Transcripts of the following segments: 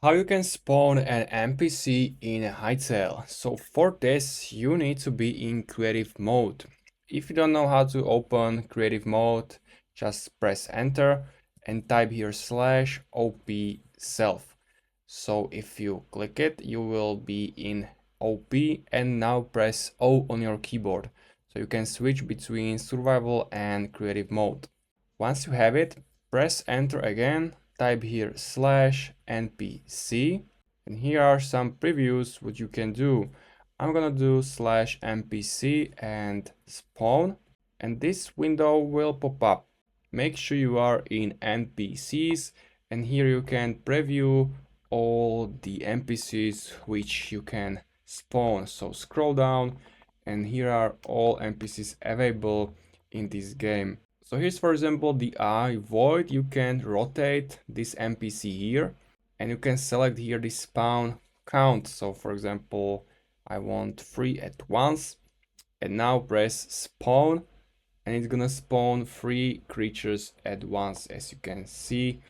How you can spawn an NPC in Hytale. So for this you need to be in creative mode. If you don't know how to open creative mode, just press enter and type here /op self. So if you click it, you will be in OP, and now press O on your keyboard. So you can switch between survival and creative mode. Once you have it, press enter again, type here /npc, and here are some previews what you can do. I'm gonna do /npc and spawn, and this window will pop up. Make sure you are in NPCs, and here you can preview all the NPCs which you can spawn. So scroll down, and here are all NPCs available in this game. So here's, for example, the eye void. You can rotate this NPC here, and you can select here the spawn count. So for example, I want 3 at once, and now press spawn, and it's gonna spawn 3 creatures at once, as you can see.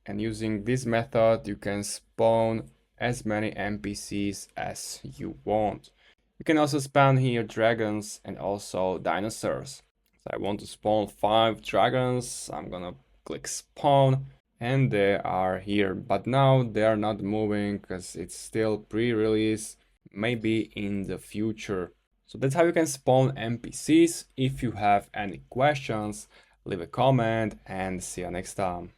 And using this method, you can spawn as many NPCs as you want. You can also spawn here dragons and also dinosaurs. So I want to spawn 5 dragons. I'm gonna click spawn, and they are here, but now they are not moving because it's still pre-release, maybe in the future. So that's how you can spawn NPCs. If you have any questions, leave a comment, and see you next time.